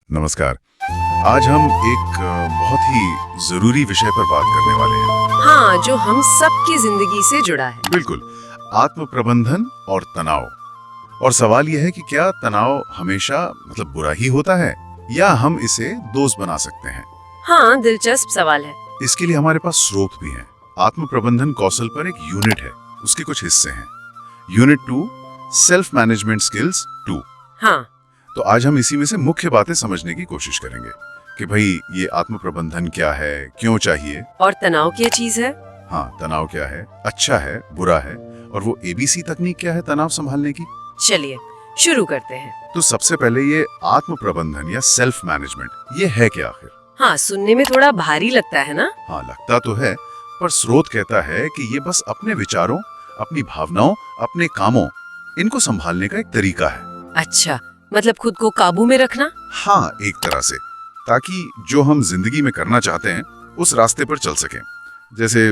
नमस्कार। आज हम एक बहुत ही जरूरी विषय पर बात करने वाले हैं। हाँ, जो हम सबकी जिंदगी से जुड़ा है। बिल्कुल, आत्म प्रबंधन और तनाव। और सवाल यह है कि क्या तनाव हमेशा बुरा ही होता है या हम इसे दोस्त बना सकते हैं? हाँ, दिलचस्प सवाल है। इसके लिए हमारे पास स्रोत भी हैं। आत्म प्रबंधन कौशल पर एक यूनिट है, उसके कुछ हिस्से हैं। Unit 2 self management skills 2। हाँ, तो आज हम इसी में से मुख्य बातें समझने की कोशिश करेंगे कि भाई ये आत्म प्रबंधन क्या है, क्यों चाहिए, और तनाव क्या चीज है? हाँ तनाव क्या है, अच्छा है, बुरा है, और वो एबीसी तकनीक क्या है तनाव संभालने की। चलिए शुरू करते हैं। तो सबसे पहले ये आत्म प्रबंधन या सेल्फ मैनेजमेंट ये है क्या आखिर? हाँ, सुनने में थोड़ा भारी लगता है ना? हाँ लगता तो है, पर स्रोत कहता है कि ये बस अपने विचारों, अपनी भावनाओं, अपने कामों, इनको संभालने का एक तरीका है। अच्छा, मतलब खुद को काबू में रखना? हाँ, एक तरह से, ताकि जो हम जिंदगी में करना चाहते हैं उस रास्ते पर चल सकें। जैसे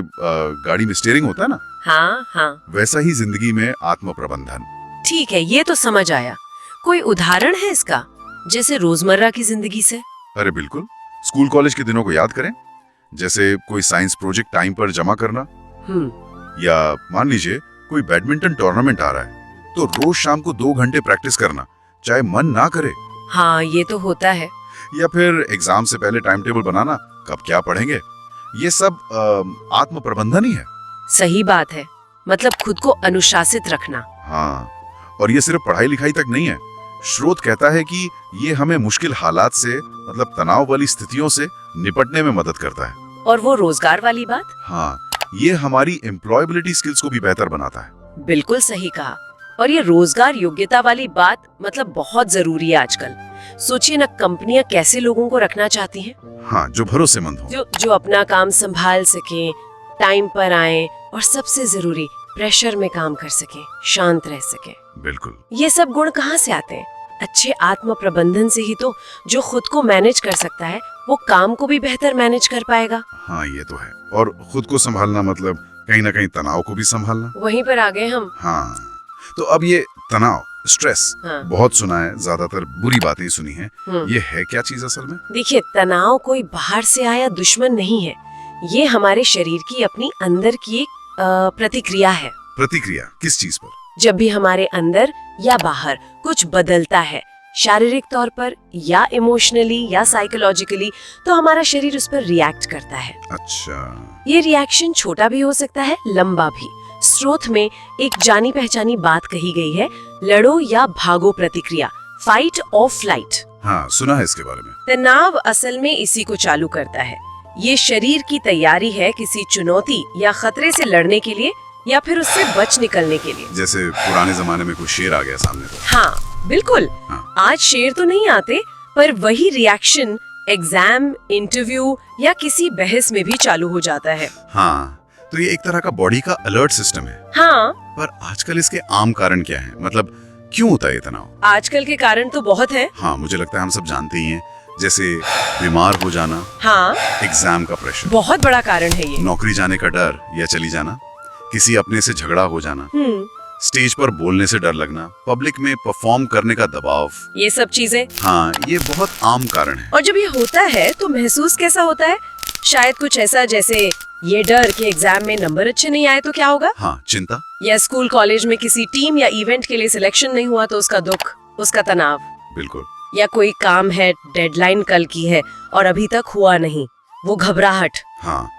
गाड़ी में स्टीयरिंग होता है ना, हाँ हाँ, वैसा ही जिंदगी में आत्म प्रबंधन। ठीक है, ये तो समझ आया। कोई उदाहरण है इसका, जैसे रोजमर्रा की जिंदगी से? अरे बिल्कुल, स्कूल कॉलेज के दिनों को याद करें। जैसे कोई साइंस प्रोजेक्ट टाइम पर जमा करना, या मान लीजिए कोई बैडमिंटन टूर्नामेंट आ रहा है तो रोज शाम को 2 घंटे प्रैक्टिस करना, चाहे मन ना करे। हाँ, ये तो होता है। या फिर एग्जाम से पहले टाइम टेबल बनाना, कब क्या पढ़ेंगे। ये सब आत्म प्रबंधन ही है। सही बात है, मतलब खुद को अनुशासित रखना। हाँ, और ये सिर्फ पढ़ाई लिखाई तक नहीं है। स्रोत कहता है कि ये हमें मुश्किल हालात से, तनाव वाली स्थितियों से निपटने में मदद करता है। और वो रोजगार वाली बात? हाँ, ये हमारी एम्प्लॉयबिलिटी स्किल्स को भी बेहतर बनाता है। बिल्कुल सही कहा। और ये रोजगार योग्यता वाली बात बहुत जरूरी है आजकल। सोचिए ना, कंपनियां कैसे लोगों को रखना चाहती हैं? हाँ, जो भरोसेमंद हो, जो अपना काम संभाल सके, टाइम पर आए, और सबसे जरूरी प्रेशर में काम कर सके, शांत रह सके। बिल्कुल। ये सब गुण कहाँ से आते हैं? अच्छे आत्म प्रबंधन से ही तो। जो खुद को मैनेज कर सकता है वो काम को भी बेहतर मैनेज कर पाएगा। हाँ, ये तो है। और खुद को संभालना कहीं ना कहीं तनाव को भी संभालना। वहीं पर आ गए हम। हाँ, तो अब ये तनाव, स्ट्रेस, हाँ। बहुत सुना है, ज्यादातर बुरी बातें ही सुनी है। ये है क्या चीज असल में? देखिए, तनाव कोई बाहर से आया दुश्मन नहीं है। ये हमारे शरीर की अपनी अंदर की एक प्रतिक्रिया है। प्रतिक्रिया किस चीज पर? जब भी हमारे अंदर या बाहर कुछ बदलता है, शारीरिक तौर पर या इमोशनली या साइकोलॉजिकली, तो हमारा शरीर उस पर रिएक्ट करता है। अच्छा। ये रिएक्शन छोटा भी हो सकता है, लंबा भी। स्रोत में एक जानी पहचानी बात कही गई है, लड़ो या भागो प्रतिक्रिया, फाइट और फ्लाइट। हाँ, सुना है इसके बारे में। तनाव असल में इसी को चालू करता है। ये शरीर की तैयारी है किसी चुनौती या खतरे से लड़ने के लिए, या फिर उससे बच निकलने के लिए। जैसे पुराने जमाने में कोई शेर आ गया सामने तो। हाँ बिल्कुल। हाँ। आज शेर तो नहीं आते, पर वही रिएक्शन एग्जाम, इंटरव्यू या किसी बहस में भी चालू हो जाता है। हाँ, तो ये एक तरह का बॉडी का अलर्ट सिस्टम है। हाँ, पर आजकल इसके आम कारण क्या है? क्यों होता है ये तनाव? आजकल के कारण तो बहुत है। हाँ, मुझे लगता है हम सब जानते ही हैं। जैसे बीमार हो जाना, हाँ, एग्जाम का प्रेशर, बहुत बड़ा कारण है ये। नौकरी जाने का डर या चली जाना, किसी अपने से झगड़ा हो जाना, स्टेज पर बोलने से डर लगना, पब्लिक में परफॉर्म करने का दबाव, ये सब चीजें। हाँ, ये बहुत आम कारण है। और जब ये होता है तो महसूस कैसा होता है? शायद कुछ ऐसा जैसे ये डर कि एग्जाम में नंबर अच्छे नहीं आए तो क्या होगा, हाँ, चिंता, या स्कूल कॉलेज में किसी टीम या इवेंट के लिए सिलेक्शन नहीं हुआ तो उसका दुख, उसका तनाव, बिल्कुल, या कोई काम है, डेडलाइन कल की है और अभी तक हुआ नहीं, वो घबराहट। हाँ,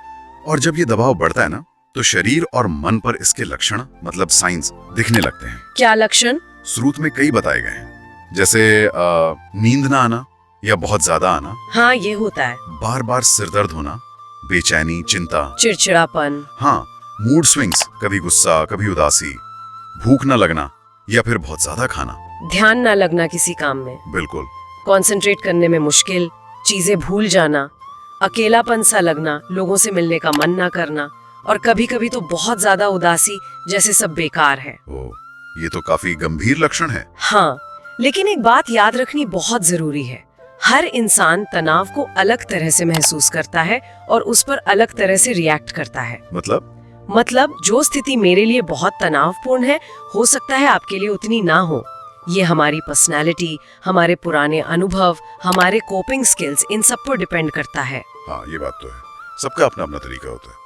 और जब ये दबाव बढ़ता है ना, तो शरीर और मन पर इसके लक्षण, साइंस दिखने लगते हैं। क्या लक्षण? स्रोत में कई बताए गए हैं, जैसे नींद ना आना या बहुत ज्यादा आना, हाँ, ये होता है। बार बार सिर दर्द होना, बेचैनी, चिंता, चिड़चिड़ापन, हाँ, मूड स्विंग्स, कभी गुस्सा, कभी उदासी, भूख न लगना या फिर बहुत ज्यादा खाना, ध्यान ना लगना किसी काम में, बिल्कुल, कंसंट्रेट करने में मुश्किल, चीजें भूल जाना, अकेलापन सा लगना, लोगों से मिलने का मन ना करना, और कभी कभी तो बहुत ज्यादा उदासी, जैसे सब बेकार है। ओ, ये तो काफी गंभीर लक्षण है। हाँ, लेकिन एक बात याद रखनी बहुत जरूरी है। हर इंसान तनाव को अलग तरह से महसूस करता है और उस पर अलग तरह से रिएक्ट करता है। मतलब जो स्थिति मेरे लिए बहुत तनावपूर्ण है, हो सकता है आपके लिए उतनी ना हो। ये हमारी पर्सनालिटी, हमारे पुराने अनुभव, हमारे कोपिंग स्किल्स, इन सब पर डिपेंड करता है। हाँ, ये बात तो है, सबका अपना अपना तरीका होता है।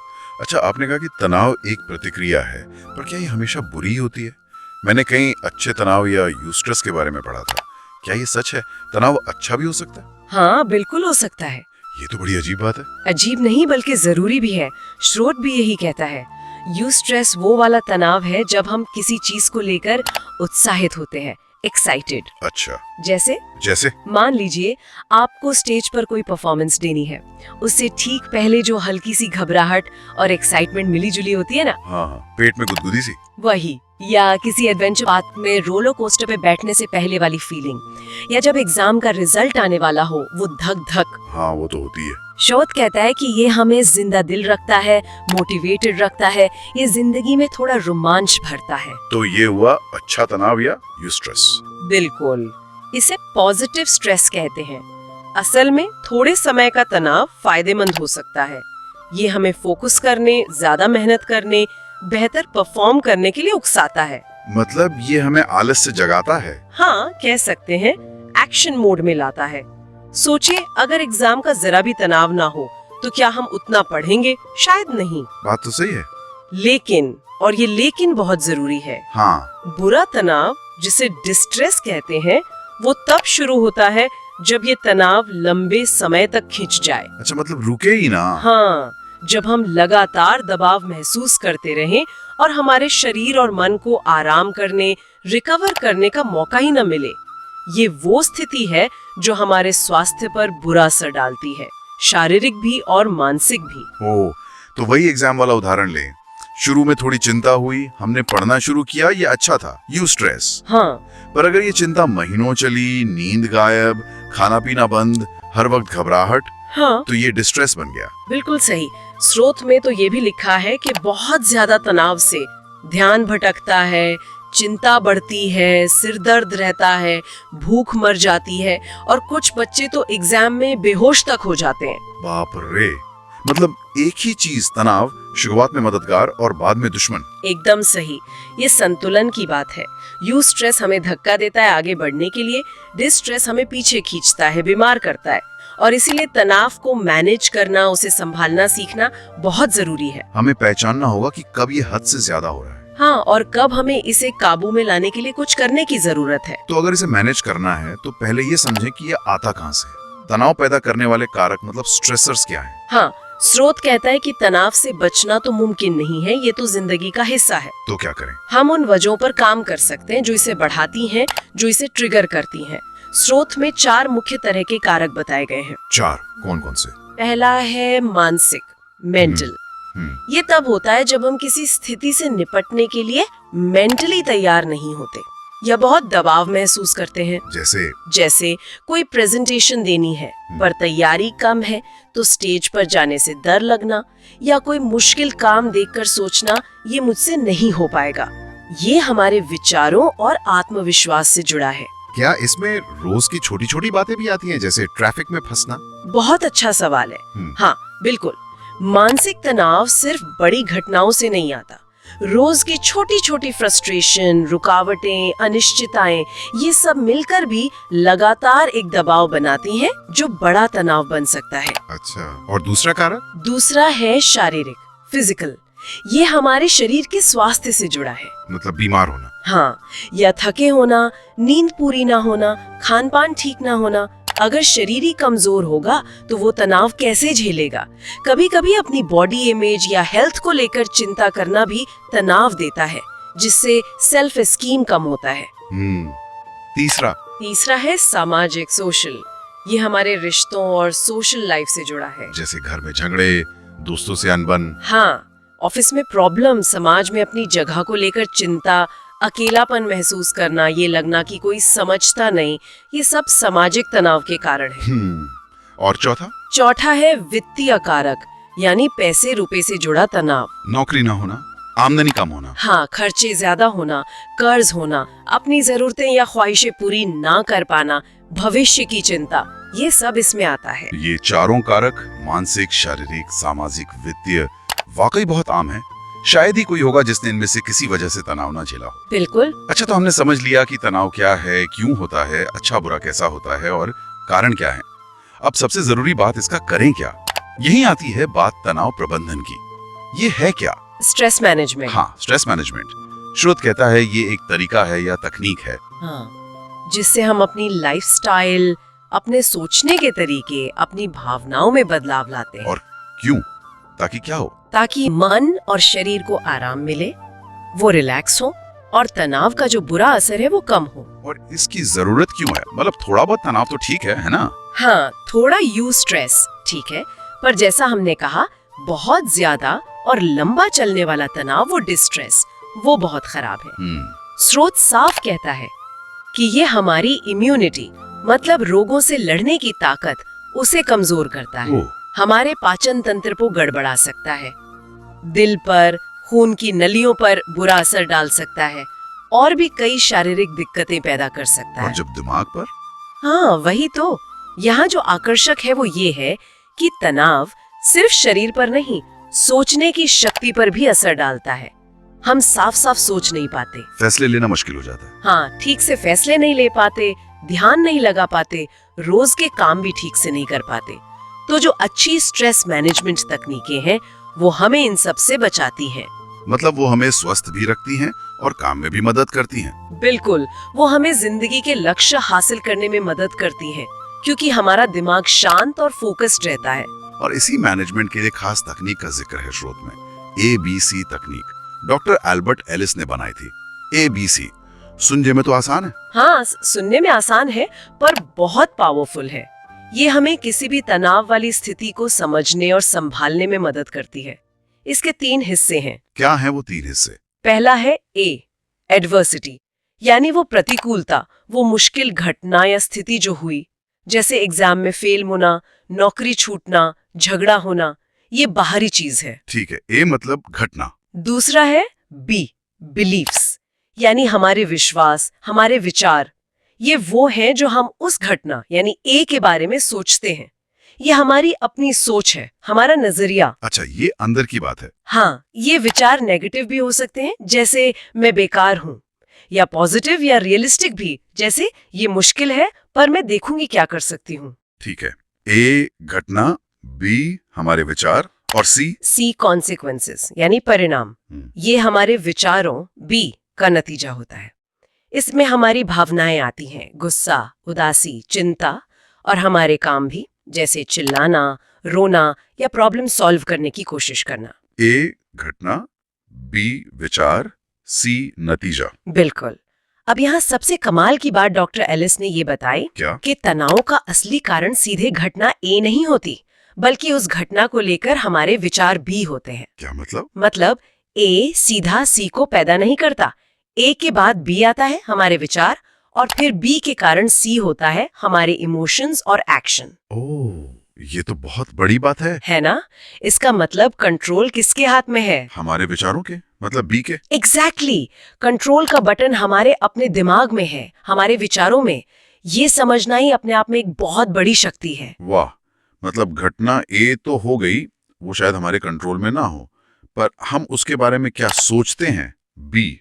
अच्छा, आपने कहा कि तनाव एक प्रतिक्रिया है, पर क्या ये हमेशा बुरी होती है? मैंने कहीं अच्छे तनाव या यूस्ट्रेस के बारे में पढ़ा था। क्या ये सच है? तनाव अच्छा भी हो सकता है? हाँ, बिल्कुल हो सकता है। ये तो बड़ी अजीब बात है। अजीब नहीं बल्कि जरूरी भी है। स्रोत भी यही कहता है। यूस्ट्रेस वो वाला तनाव है जब हम किसी चीज को लेकर उत्साहित होते हैं, एक्साइटेड। अच्छा, जैसे जैसे? मान लीजिए आपको स्टेज पर कोई परफॉर्मेंस देनी है, उससे ठीक पहले जो हल्की सी घबराहट और एक्साइटमेंट मिली जुली होती है ना, हाँ हाँ, पेट में गुदगुदी सी। वही। या किसी एडवेंचर पार्क में रोलर कोस्टर पे बैठने से पहले वाली फीलिंग, या जब एग्जाम का रिजल्ट आने वाला हो वो धक धक। हाँ, वो तो होती है। शोध कहता है कि ये हमें जिंदा दिल रखता है, मोटिवेटेड रखता है, ये जिंदगी में थोड़ा रोमांच भरता है। तो ये हुआ अच्छा तनाव या यूस्ट्रेस। बिल्कुल, इसे पॉजिटिव स्ट्रेस कहते हैं। असल में थोड़े समय का तनाव फायदेमंद हो सकता है। ये हमें फोकस करने, ज्यादा मेहनत करने, बेहतर परफॉर्म करने के लिए उकसाता है। मतलब ये हमें आलस से जगाता है। हाँ, कह सकते हैं, एक्शन मोड में लाता है। सोचिए, अगर एग्जाम का जरा भी तनाव ना हो तो क्या हम उतना पढ़ेंगे? शायद नहीं। बात तो सही है। लेकिन, और ये लेकिन बहुत जरूरी है, हाँ, बुरा तनाव, जिसे डिस्ट्रेस कहते हैं, वो तब शुरू होता है जब ये तनाव लंबे समय तक खिंच जाए। अच्छा, मतलब रुके ही ना। हाँ, जब हम लगातार दबाव महसूस करते रहें और हमारे शरीर और मन को आराम करने, रिकवर करने का मौका ही न मिले। ये वो स्थिति है जो हमारे स्वास्थ्य पर बुरा असर डालती है, शारीरिक भी और मानसिक भी। ओ, तो वही एग्जाम वाला उदाहरण ले। शुरू में थोड़ी चिंता हुई, हमने पढ़ना शुरू किया, ये अच्छा था, यूस्ट्रेस। हाँ, पर अगर ये चिंता महीनों चली, नींद गायब, खाना पीना बंद, हर वक्त घबराहट, हाँ, तो ये डिस्ट्रेस बन गया। बिल्कुल सही। स्रोत में तो ये भी लिखा है कि बहुत ज्यादा तनाव से ध्यान भटकता है, चिंता बढ़ती है, सिर दर्द रहता है, भूख मर जाती है, और कुछ बच्चे तो एग्जाम में बेहोश तक हो जाते हैं। बाप रे, मतलब एक ही चीज, तनाव शुरुआत में मददगार और बाद में दुश्मन। एकदम सही। ये संतुलन की बात है। यूस्ट्रेस हमें धक्का देता है आगे बढ़ने के लिए, डिस्ट्रेस हमें पीछे खींचता है, बीमार करता है। और इसीलिए तनाव को मैनेज करना, उसे संभालना सीखना बहुत जरूरी है। हमें पहचानना होगा कि कब ये हद से ज्यादा हो रहा है। हाँ, और कब हमें इसे काबू में लाने के लिए कुछ करने की जरूरत है। तो अगर इसे मैनेज करना है तो पहले ये समझें कि ये आता कहाँ से है। तनाव पैदा करने वाले कारक, मतलब स्ट्रेसर्स क्या हैं? हाँ, स्रोत कहता है कि तनाव से बचना तो मुमकिन नहीं है, ये तो जिंदगी का हिस्सा है। तो क्या करें? हम उन वजहों पर काम कर सकते हैं जो इसे बढ़ाती हैं, जो इसे ट्रिगर करती हैं। स्रोत में 4 मुख्य तरह के कारक बताए गए हैं। 4? कौन कौन से? पहला है मानसिक, मेंटल। ये तब होता है जब हम किसी स्थिति से निपटने के लिए मेंटली तैयार नहीं होते या बहुत दबाव महसूस करते हैं। जैसे कोई प्रेजेंटेशन देनी है पर तैयारी कम है तो स्टेज पर जाने से डर लगना, या कोई मुश्किल काम देखकर सोचना ये मुझसे नहीं हो पाएगा। ये हमारे विचारों और आत्मविश्वास से जुड़ा है। क्या इसमें रोज की छोटी छोटी बातें भी आती हैं, जैसे ट्रैफिक में फंसना? बहुत अच्छा सवाल है। हाँ, बिल्कुल। मानसिक तनाव सिर्फ बड़ी घटनाओं से नहीं आता। रोज की छोटी छोटी फ्रस्ट्रेशन, रुकावटें, अनिश्चितताएं, ये सब मिलकर भी लगातार एक दबाव बनाती हैं जो बड़ा तनाव बन सकता है। अच्छा, और दूसरा कारक? दूसरा है शारीरिक, फिजिकल। ये हमारे शरीर के स्वास्थ्य से जुड़ा है। मतलब बीमार होना? हाँ, या थके होना, नींद पूरी ना होना, खान पान ठीक ना होना। अगर शरीर ही कमजोर होगा तो वो तनाव कैसे झेलेगा? कभी कभी अपनी बॉडी इमेज या हेल्थ को लेकर चिंता करना भी तनाव देता है, जिससे सेल्फ एस्टीम कम होता है। तीसरा है सामाजिक, सोशल। ये हमारे रिश्तों और सोशल लाइफ से जुड़ा है। जैसे घर में झगड़े, दोस्तों से अनबन। हाँ, ऑफिस में प्रॉब्लम, समाज में अपनी जगह को लेकर चिंता, अकेलापन महसूस करना, ये लगना कि कोई समझता नहीं, ये सब सामाजिक तनाव के कारण है। और चौथा है वित्तीय कारक, यानी पैसे रुपए से जुड़ा तनाव। नौकरी ना होना, आमदनी कम होना। हाँ, खर्चे ज्यादा होना, कर्ज होना, अपनी जरूरतें या ख्वाहिशें पूरी ना कर पाना, भविष्य की चिंता, ये सब इसमें आता है। ये चारों कारक, मानसिक, शारीरिक, सामाजिक, वित्तीय, वाकई बहुत आम है। शायद ही कोई होगा जिसने इनमें से किसी वजह से तनाव ना झेला हो। बिल्कुल। अच्छा, तो हमने समझ लिया कि तनाव क्या है, क्यों होता है, अच्छा बुरा कैसा होता है और कारण क्या है। अब सबसे जरूरी बात, इसका करें क्या। यही आती है बात तनाव प्रबंधन की। ये है क्या? Stress management. हाँ, स्ट्रेस मैनेजमेंट। श्रोत कहता है ये एक तरीका है या तकनीक है, हाँ, जिससे हम अपनी लाइफस्टाइल, अपने सोचने के तरीके, अपनी भावनाओं में बदलाव लाते हैं। और क्यों? ताकि क्या हो? ताकि मन और शरीर को आराम मिले, वो रिलैक्स हो और तनाव का जो बुरा असर है वो कम हो। और इसकी जरूरत क्यों है? मतलब थोड़ा बहुत तनाव तो ठीक है ना? हाँ, थोड़ा स्ट्रेस ठीक है, पर जैसा हमने कहा, बहुत ज्यादा और लंबा चलने वाला तनाव, वो डिस्ट्रेस, वो बहुत खराब है। स्रोत साफ कहता है कि ये हमारी इम्यूनिटी, मतलब रोगों से लड़ने की ताकत, उसे कमजोर करता है। हमारे पाचन तंत्र को गड़बड़ा सकता है, दिल पर, खून की नलियों पर बुरा असर डाल सकता है और भी कई शारीरिक दिक्कतें पैदा कर सकता है। और जब दिमाग पर? हाँ, वही तो। यहाँ जो आकर्षक है वो ये है कि तनाव सिर्फ शरीर पर नहीं, सोचने की शक्ति पर भी असर डालता है। हम साफ साफ सोच नहीं पाते, फैसले लेना मुश्किल हो जाता है। हाँ, ठीक से फैसले नहीं ले पाते, ध्यान नहीं लगा पाते, रोज के काम भी ठीक से नहीं कर पाते। तो जो अच्छी स्ट्रेस मैनेजमेंट तकनीकें हैं, वो हमें इन सब से बचाती हैं। मतलब वो हमें स्वस्थ भी रखती हैं और काम में भी मदद करती हैं। बिल्कुल, वो हमें जिंदगी के लक्ष्य हासिल करने में मदद करती हैं, क्योंकि हमारा दिमाग शांत और फोकस्ड रहता है। और इसी मैनेजमेंट के लिए खास तकनीक का जिक्र है श्रोत में, ABC तकनीक। डॉक्टर एल्बर्ट एलिस ने बनाई थी। ABC सुनने में तो आसान है। हाँ, सुनने में आसान है, पर बहुत पावरफुल है। ये हमें किसी भी तनाव वाली स्थिति को समझने और संभालने में मदद करती है। इसके 3 हिस्से हैं। क्या है वो 3 हिस्से? पहला है एडवर्सिटी, यानी वो प्रतिकूलता, वो मुश्किल घटना या स्थिति जो हुई, जैसे एग्जाम में फेल होना, नौकरी छूटना, झगड़ा होना, ये बाहरी चीज है। ठीक है, ए मतलब घटना। दूसरा है बिलीफ्स, यानी हमारे विश्वास, हमारे विचार। ये वो हैं जो हम उस घटना यानी ए के बारे में सोचते हैं। ये हमारी अपनी सोच है, हमारा नजरिया। अच्छा, ये अंदर की बात है। हाँ, ये विचार नेगेटिव भी हो सकते हैं, जैसे मैं बेकार हूँ, या पॉजिटिव या रियलिस्टिक भी, जैसे ये मुश्किल है पर मैं देखूंगी क्या कर सकती हूँ। ठीक है, ए घटना, बी हमारे विचार और सी कॉन्सिक्वेंसेस यानी परिणाम। ये हमारे विचारों बी का नतीजा होता है। इसमें हमारी भावनाएं आती हैं, गुस्सा, उदासी, चिंता, और हमारे काम भी, जैसे चिल्लाना, रोना या प्रॉब्लम सॉल्व करने की कोशिश करना। ए घटना, बी विचार, सी नतीजा। बिल्कुल। अब यहाँ सबसे कमाल की बात डॉक्टर एलिस ने ये बताई कि तनाव का असली कारण सीधे घटना ए नहीं होती, बल्कि उस घटना को लेकर हमारे विचार भी होते हैं। क्या मतलब? मतलब ए सीधा सी को पैदा नहीं करता, ए के बाद बी आता है, हमारे विचार, और फिर बी के कारण सी होता है, हमारे इमोशंस और एक्शन। ओह, ये तो बहुत बड़ी बात है ना? इसका मतलब कंट्रोल किसके हाथ में है? हमारे विचारों के, मतलब बी के। एग्जैक्टली, कंट्रोल का बटन हमारे अपने दिमाग में है, हमारे विचारों में। ये समझना ही अपने आप में एक बहुत बड़ी शक्ति है। वाह, मतलब घटना ए तो हो गई, वो शायद हमारे कंट्रोल में ना हो, पर हम उसके बारे में क्या सोचते हैं, बी,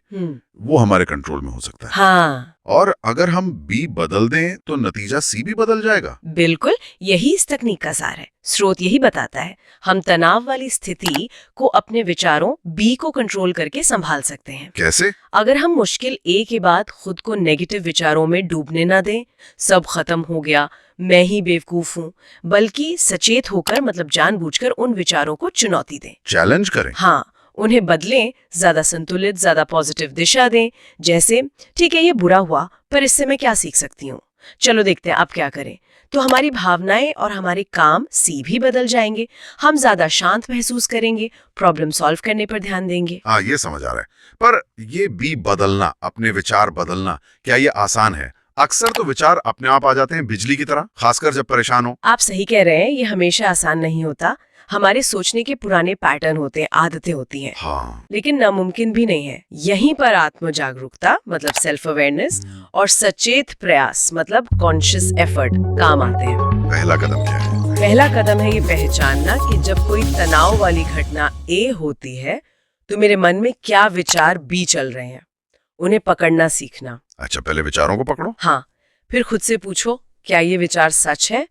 वो हमारे कंट्रोल में हो सकता है। हाँ। और अगर हम बी बदल दें तो नतीजा सी भी बदल जाएगा। बिल्कुल, यही इस तकनीक का सार है। स्रोत यही बताता है, हम तनाव वाली स्थिति को अपने विचारों बी को कंट्रोल करके संभाल सकते हैं। कैसे? अगर हम मुश्किल ए के बाद खुद को नेगेटिव विचारों में डूबने ना दें, सब खत्म हो गया, मैं ही बेवकूफ हूँ, बल्कि सचेत होकर, मतलब जानबूझकर उन विचारों को चुनौती दें, चैलेंज करें। हाँ, उन्हें बदलें, ज्यादा संतुलित, ज्यादा पॉजिटिव दिशा दें। जैसे, ठीक है ये बुरा हुआ, पर इससे मैं क्या सीख सकती हूँ, चलो देखते हैं आप क्या करें। तो हमारी भावनाएं और हमारे काम सी भी बदल जाएंगे। हम ज्यादा शांत महसूस करेंगे, प्रॉब्लम सॉल्व करने पर ध्यान देंगे। हाँ, ये समझ आ रहा है। पर ये बी बदलना, अपने विचार बदलना, क्या ये आसान है? अक्सर तो विचार अपने आप आ जाते हैं बिजली की तरह, खासकर जब परेशान हो। आप सही कह रहे हैं, ये हमेशा आसान नहीं होता। हमारे सोचने के पुराने पैटर्न होते हैं, आदतें होती हैं। हाँ। लेकिन नामुमकिन भी नहीं है। यहीं पर आत्म जागरूकता, मतलब सेल्फ अवेयरनेस, और सचेत प्रयास, मतलब कॉन्शियस एफर्ट काम आते हैं। पहला कदम क्या है? पहला कदम है ये पहचानना कि जब कोई तनाव वाली घटना ए होती है तो मेरे मन में क्या विचार बी चल रहे हैं, उन्हें पकड़ना सीखना। अच्छा, पहले विचारों को पकड़ो। हाँ, फिर खुद से पूछो, क्या ये विचार सच है?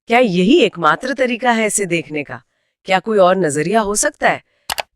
क्या यही एकमात्र तरीका है इसे देखने का? क्या कोई और नजरिया हो सकता है?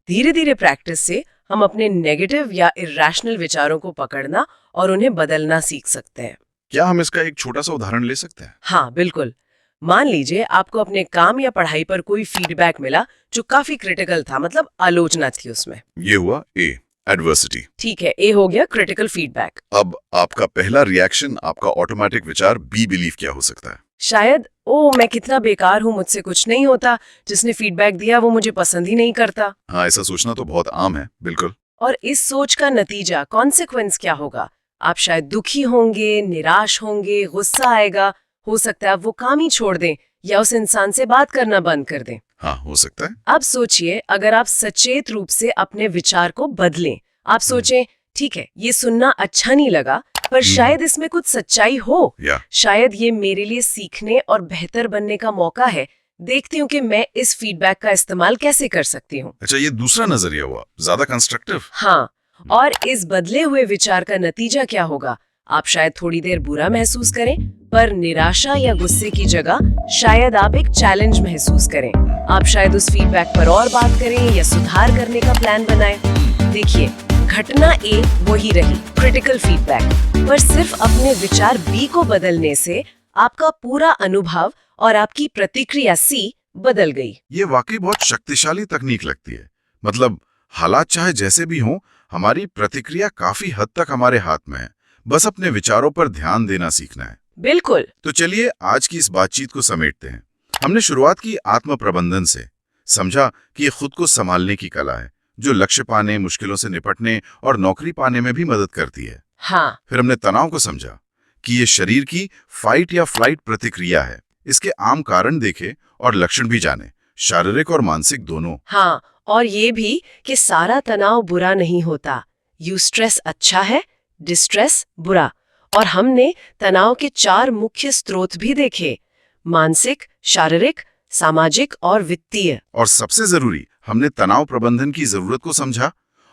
धीरे धीरे प्रैक्टिस से हम अपने नेगेटिव या इरैशनल विचारों को पकड़ना और उन्हें बदलना सीख सकते हैं। क्या हम इसका एक छोटा सा उदाहरण ले सकते हैं? हाँ, बिल्कुल। मान लीजिए आपको अपने काम या पढ़ाई पर कोई फीडबैक मिला जो काफी क्रिटिकल था, मतलब आलोचना थी उसमें। ये हुआ ए, एडवर्सिटी। ठीक है, ए हो गया क्रिटिकल फीडबैक। अब आपका पहला रिएक्शन, आपका ऑटोमेटिक विचार बी बिलीव क्या हो सकता है? शायद, ओ मैं कितना बेकार हूँ, मुझसे कुछ नहीं होता, जिसने फीडबैक दिया वो मुझे पसंद ही नहीं करता। हाँ, ऐसा सोचना तो बहुत आम है, बिल्कुल। और इस सोच का नतीजा, कॉन्सिक्वेंस क्या होगा? आप शायद दुखी होंगे, निराश होंगे, गुस्सा आएगा, हो सकता है आप वो काम ही छोड़ दें या उस इंसान से बात करना बंद कर दें। हाँ, हो सकता है। अब सोचिए, अगर आप सचेत रूप से अपने विचार को बदलें, आप सोचें, ठीक है ये सुनना अच्छा नहीं लगा, पर शायद इसमें कुछ सच्चाई हो, या शायद ये मेरे लिए सीखने और बेहतर बनने का मौका है, देखती हूँ कि मैं इस फीडबैक का इस्तेमाल कैसे कर सकती हूँ। अच्छा, ये दूसरा नजरिया हुआ, ज्यादा कंस्ट्रक्टिव। हाँ, और इस बदले हुए विचार का नतीजा क्या होगा? आप शायद थोड़ी देर बुरा महसूस करें, पर निराशा या गुस्से की जगह शायद आप एक चैलेंज महसूस करें। आप शायद उस फीडबैक पर और बात करें या सुधार करने का प्लान बनाएं। देखिए, घटना ए वही रही, क्रिटिकल फीडबैक, पर सिर्फ अपने विचार बी को बदलने से आपका पूरा अनुभव और आपकी प्रतिक्रिया सी बदल गई। ये वाकई बहुत शक्तिशाली तकनीक लगती है। मतलब हालात चाहे जैसे भी हों, हमारी प्रतिक्रिया काफी हद तक हमारे हाथ में है, बस अपने विचारों पर ध्यान देना सीखना है। बिल्कुल। तो चलिए आज की इस बातचीत को समेटते हैं। हमने शुरुआत की आत्म प्रबंधन से, समझा कि ये खुद को संभालने की कला है जो लक्ष्य पाने, मुश्किलों से निपटने और नौकरी पाने में भी मदद करती है। हाँ, फिर हमने तनाव को समझा कि ये शरीर की फाइट या फ्लाइट प्रतिक्रिया है। इसके आम कारण देखे और लक्षण भी जाने, शारीरिक और मानसिक दोनों। हाँ, और ये भी कि सारा तनाव बुरा नहीं होता। यूस्ट्रेस अच्छा है, डिस्ट्रेस बुरा। और हमने तनाव के 4 मुख्य स्रोत भी देखे, मानसिक, शारीरिक, सामाजिक और वित्तीय। और सबसे जरूरी, हमने तनाव प्रबंधन की जरूरत को समझा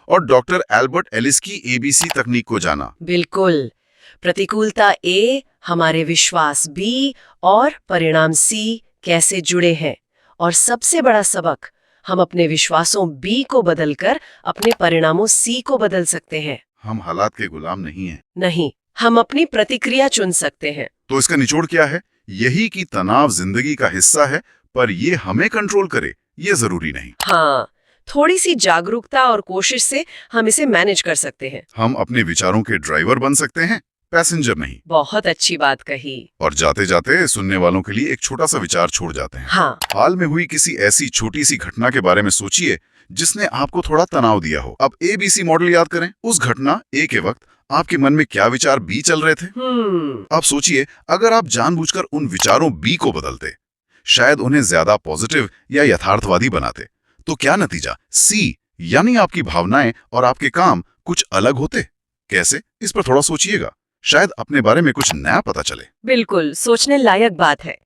और डॉक्टर एल्बर्ट एलिस की एबीसी तकनीक को जाना। बिल्कुल। प्रतिकूलता ए, हमारे विश्वास बी और परिणाम सी कैसे जुड़े हैं। और सबसे बड़ा सबक, हम अपने विश्वासों बी को बदलकर अपने परिणामों सी को बदल सकते हैं। हम हालात के गुलाम नहीं हैं। नहीं, हम अपनी प्रतिक्रिया चुन सकते हैं। तो इसका निचोड़ क्या है? यही कि तनाव जिंदगी का हिस्सा है, पर ये हमें कंट्रोल करे ये जरूरी नहीं। हाँ, थोड़ी सी जागरूकता और कोशिश से हम इसे मैनेज कर सकते हैं। हम अपने विचारों के ड्राइवर बन सकते हैं, पैसेंजर नहीं। बहुत अच्छी बात कही। और जाते जाते सुनने वालों के लिए एक छोटा सा विचार छोड़ जाते हैं। हाँ, हाल में हुई किसी ऐसी छोटी सी घटना के बारे में सोचिए जिसने आपको थोड़ा तनाव दिया हो। अब एबीसी मॉडल याद करें। उस घटना ए के वक्त आपके मन में क्या विचार बी चल रहे थे? अब सोचिए, अगर आप जानबूझकर उन विचारों बी को बदलते, शायद उन्हें ज्यादा पॉजिटिव या यथार्थवादी बनाते, तो क्या नतीजा सी यानी आपकी भावनाएं और आपके काम कुछ अलग होते? कैसे? इस पर थोड़ा सोचिएगा, शायद अपने बारे में कुछ नया पता चले। बिल्कुल, सोचने लायक बात है।